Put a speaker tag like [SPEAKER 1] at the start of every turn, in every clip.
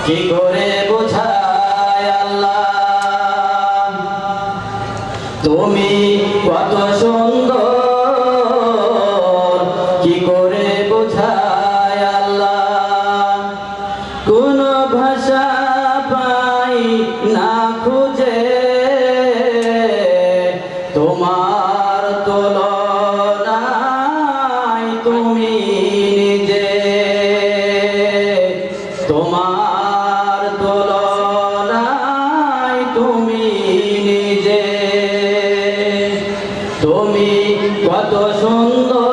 [SPEAKER 1] কি করে বোঝাই আল্লাহ তুমি কত সুন্দর কি করে বোঝাই আল্লাহ কোন ভাষা পাই না খুঁজে তোমার তুলনায় তুমি নিজে তোমার তুলনায় তুমি নিজে তুমি কত সুন্দর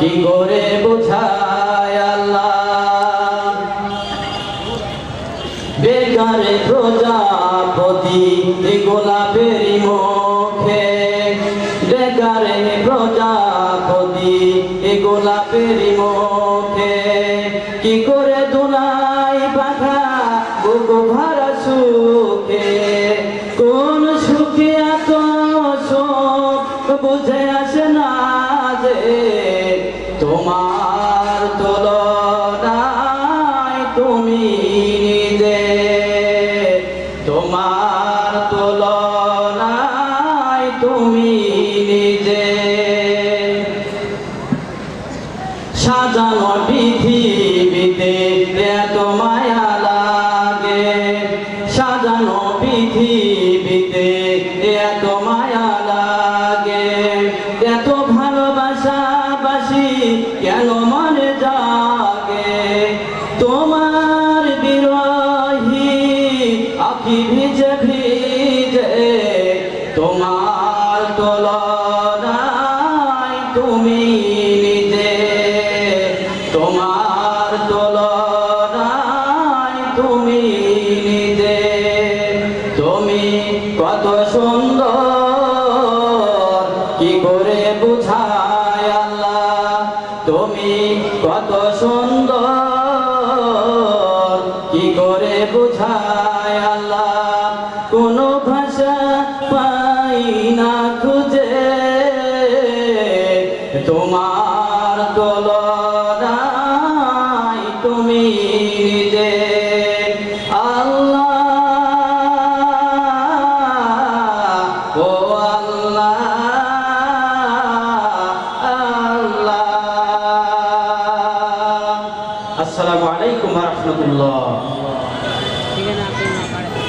[SPEAKER 1] কি করে বোঝাই আল্লাহ বেকারে প্রজাপতি গোলাপের মুখে বেকারে প্রজাপতি গোলাপের মুখে কি করে দুলাই পাখা বুক ভরা সুখে কোন সুখে এত সুখ বুঝে আসে না যে তোমার তুলনায় তুমি নিজে তোমার তুলনায় তুমি নিজে সাজানো পৃথিবীতে এত মায়া লাগে সাজানো পৃথিবীতে এত মায়া লাগে এত ভালোবাসা বাসি কেন মনে জাগে তোমার বিরহী আখি ভিজে ভিজে তোমার তুলনায় তুমি নিজে তোমার তুলনায় তুমি নিজে তুমি কত সুন্দর কি করে বুঝাই আল্লাহ তুমি কত সুন্দর কি করে বুঝাই আল্লাহ কোন ভাষা পাই না খুঁজে তোমার তুলনায় তুমি নিজে আল্লাহ ও